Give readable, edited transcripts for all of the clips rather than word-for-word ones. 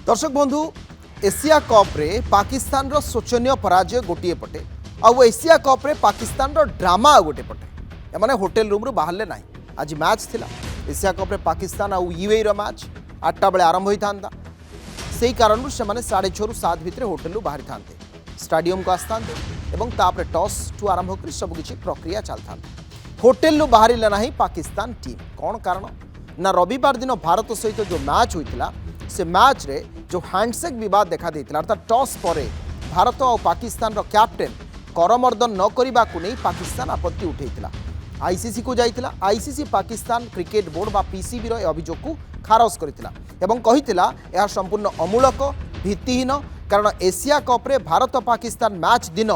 दर्शक बंधु Asia cup रे पाकिस्तान रो शोचनीय पराजय गोटे पटे आउ एशिया कप रे पाकिस्तान रो ड्रामा गोटे पटे एमाने होटल रूम रु बाहरले ना आज मैच थिला एशिया कप रे पाकिस्तान आउ यूएई रो मैच 8टा बेले आरंभ होई थांदा सेही कारण से 6:30 रु 7 भितर होटल रु बाहरी थांते स्टेडियम को आस्तांते एवं तापरे टॉस ठू आरंभ कर सब किछि प्रक्रिया चलता होटल रु बाहरिले नाही पाकिस्तान टीम कौन कारण ना रविवार दिन भारत सहित जो मैच होइतिला से मैच रे जो हैंडसेक विवाद देखा देइतिला अर्थात टॉस पर भारत और पाकिस्तान रो कैप्टेन करमर्दन न करबा को नहीं पाकिस्तान आपत्ति उठेइतिला आईसीसी को जाइतिला आईसीसी पाकिस्तान क्रिकेट बोर्ड बा पीसीबी रो अभियोग को खारज करथिला एवं कहितिला यह संपूर्ण अमूलक भित्तिहीन कारण एशिया कप रे भारत पाकिस्तान मैच दिन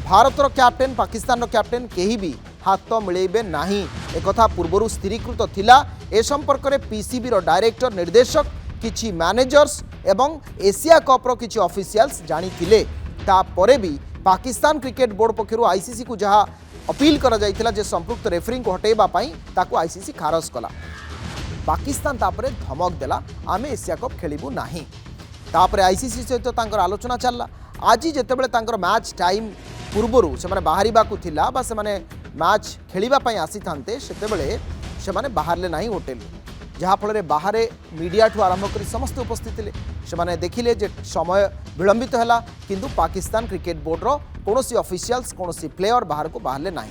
भारत रो कैप्टेन पाकिस्तान रो कैप्टेन केही भी हाथ मिलेबे नाही एक कथा पूर्व स्थिरीकृत थिला ए संपर्क में पीसीबी रो डायरेक्टर निर्देशक किछि मैनेजर्स एवं एशिया कप रो किछि ऑफिशियल्स जानी थिले तापरे भी पाकिस्तान क्रिकेट बोर्ड पक्षरु आईसीसी को जहाँ अपील करा जाइथिला जे संपृक्त रेफरी को हटेबा पई ताको आईसीसी खारज कला पाकिस्तान तापरे धमक देला आमे एशिया कप खेलिबु नाही तापरे आईसीसी सहित तांकर आलोचना चलला आज जेतेबेले तांकर मैच टाइम पूर्वरु से माने बाहरिबाकू थिला बा से माने मैच खेलिबा पई आसी थांते सेतेबेले से माने बाहरले नाही होटल जहाँ फल बाहर मीडिया ठू आरंभ कर समस्त उपस्थित थे से देखिले जे समय विलंबित है किंतु पाकिस्तान क्रिकेट बोर्ड रो कौन ऑफिशियल्स कौन प्लेयर बाहर को बाहरले ना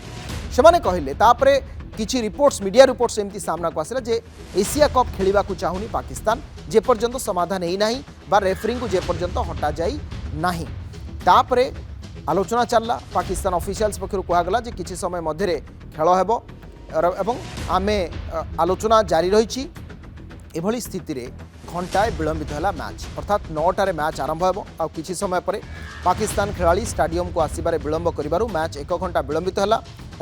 से कहले तापरे किछि रिपोर्ट्स मीडिया रिपोर्ट्स एमती सामना को आसला जे एशिया कप खेलिबा को चाहुनी पाकिस्तान जे पर्यंत समाधान है नहीं बा रेफरी को जे पर्यंत हटा जाई नाही तापरे आलोचना चलला पाकिस्तान ऑफिशियल्स पक्षरु कहगला जे किछि समय मध्यरे खेल हेबो एवं आमे आलोचना जारी रही एभली स्थिति रे घंटाए विलंबित है मैच अर्थात 9टारे मैच आरंभ हो आ किछि समय पर पाकिस्तान खेलाड़ी स्टेडियम को आसबार विलंब करिबारु मैच 1 घंटा विलंबित है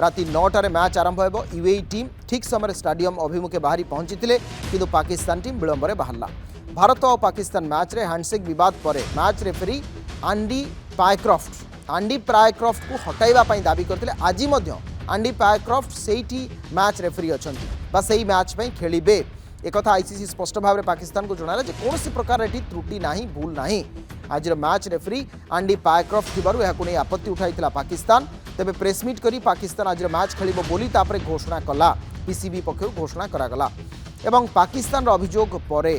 राति 9टारे मैच आरंभ हो यूएई टीम ठीक समय स्टेडियम अभिमुखे बाहरी पहुंची किंतु पाकिस्तान टीम विलंब बाहरला भारत और पाकिस्तान मैच रे हैंडसेक विवाद पर मैच रेफरी आंडी पायक्रॉफ्ट को हटाइबा पई दाबी करथिले आज आंडी पायक्रॉफ्ट सेठी मैच रेफरी अछंती बा सेही मैच पई खेलिबे एक कथा आईसीसी स्पष्ट भाव में पाकिस्तान को जणाला जे कौन प्रकार एठी त्रुटि नाही भूल नाही आज मैच रेफरी आंडी पायक्रॉफ्ट थिबारु एहाकु नै आपत्ति उठाइतिला पाकिस्तान तेबे प्रेस मीट करी पाकिस्तान आज मैच खेलिबो बोली तापरे घोषणा कला पीसीबी पक्षरु घोषणा करागला एवं पाकिस्तान रो अभियोग परे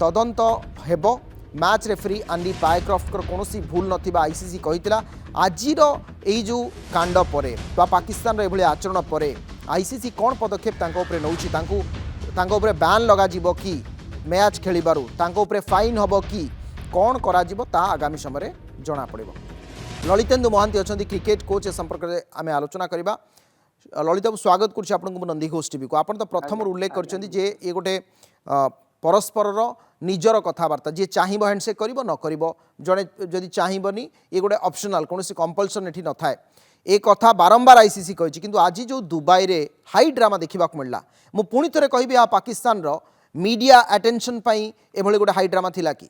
तदंत हेबो मैच रेफरी आंडी पायक्रॉफ्ट कौन भूल नथिबा आईसीसी कहितिला आजिर एई जो कांड परे बा पाकिस्तान रो एभली आचरण परे आईसीसी कौन पदक्षेप तांको उपरे नउछि तांको उपरे बैन लगा जिवो कि मैच खेलिबारु तांको उपरे फाइन हबो कि कौन करा जिवो ता आगामी समय रे जणा पड़िबो ललितेन्दु महांती अछंती क्रिकेट कोच ए संपर्क रे आमे आलोचना करिबा ललित बाबू स्वागत करछि आपनको नंदी घोष टीवी को आपण तो प्रथम उल्लेख करछंती जे ए गोटे परस्पर निजर कथबार्ता जी चाहब हैंडसेक कर न कर जड़े जदि चाहबनी ये गोटे ऑप्शनल कौन कंपलसन एठी न थाए ए कथा बारंबार आईसीसी कही किंतु आज जो दुबई रे हाई ड्रामा देखा मिलला मु पुणी थे कहि आ पाकिस्तान रो मीडिया अटेंशन पई एभली गोटे हाई ड्रामा थिला कि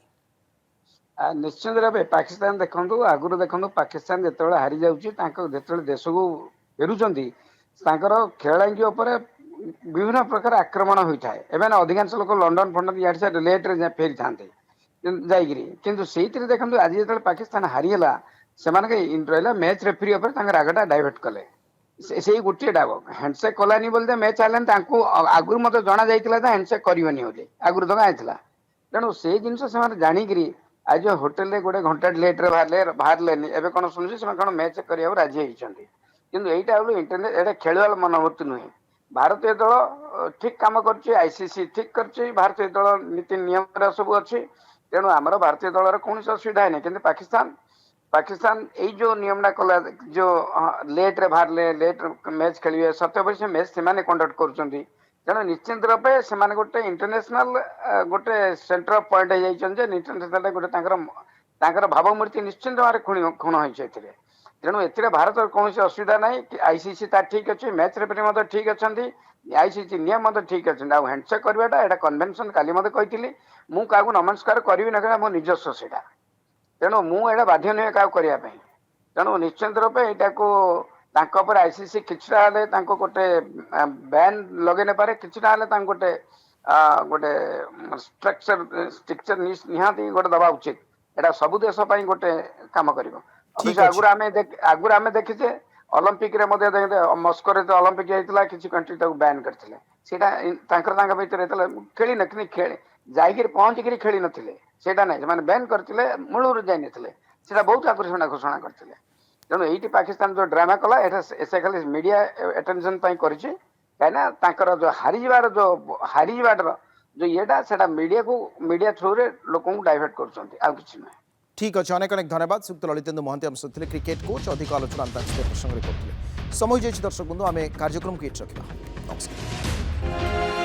निश्चित भाव पाकिस्तान देखो आगुरी देखो पाकिस्तान जो हारी जाते देश को फेरुंट खेलाड़ी विभिन्न प्रकार आक्रमण होता है एवं अधिकांश लोक लंडन फंडन या लेट्रे फेरी था किंतु से देखो आज जो पाकिस्तान हारीगला से रहा मैच रेफरी रागटा डाइवर्ट कले से गोटे डाब हैंडसेक कलानी बोलते मैच आने आगुरी मत जना जाता हैंडसेक करनी बोली आगुरी तो आई तेणु से जिन जाणिकी आज होटेल रे गोटे घंटा लेट्रे बाहर एवं कौन शुणुचे कौन मैच करने राजी होती किंतु यहीटा हूँ इंटरनेट ये खेल मनोवृत्ति नुहे भारतीय दल ठीक काम कर आईसीसी ठीक कर भारतीय दल नीति नियम सब अच्छी तेणु आमर भारतीय दल कौन असुविधा है कि पाकिस्तान यही जो नियमटा कला जो लेट रे बाहर लेट मैच खेलिए सत्य मैच से कंडक्ट कर तेणु निश्चित रूपे से गोटे इंटरनेशनल गोटे सेंटर ऑफ पॉइंट हो इंटरनेशनल गोटे भावमूर्ति निश्चित भाव खुण होती तेणु ए भारत कौन असुविधा ना कि आईसीसी ता ठीक अच्छे मैच रेफरी ठीक अच्छा आईसीसी नियम ठीक अच्छे आ हैंडसेक करवाटा यहाँ कन्वेंशन काली मत कही मुझे नमस्कार करी ना मो निजस्व से तेणु मुझे बाध्य नुहे क्या करने तेणु निश्चित रूपे यहाँ आईसीसी किसी गोटे बैन लगे पारे कि गोटे गोटे स्ट्रक्चर निहाती गोटे दबा उचित एटा सब देश ପାଇଁ गोटे काम करिवो ठीक अवश्य अछि। आगुर आमे देखिचे ओलंपिक रे मध्ये मस्को रे ओलंपिक हेतिला किछि कंट्री ताको बैन करथिले सेटा तांकर भीतर हेतले खेली नखनी खेले जाइकिर पहुंच किरी खेली नथिले सेटा नै माने बैन करथिले मूलुर जाय नथिले सेटा बहुत आकर्षण घोषणा करथिले तेणु एइटी पाकिस्तान जो ड्रामा कला एटा एसे खाली मीडिया अटेंशन ପାଇଁ କରିଛି କାହିଁକିନା ତାଙ୍କର जो ହାରିଯିବାର जो येटा सेटा मीडिया थ्रू रे लोकଙ୍କୁ डाइवर्ट କରୁଛନ୍ତି ଆଉ କିଛି ନାହିଁ। ठीक अच्छे अनेक अनेक धन्यवाद श्रीयुक्त ललितेन्दु महांती आम सहित क्रिकेट कोच अधिक आलोचना अंतर्राष्ट्रीय प्रसंग में करते समय जाइए दर्शक बंधु आम कार्यक्रम को रखा नमस्कार।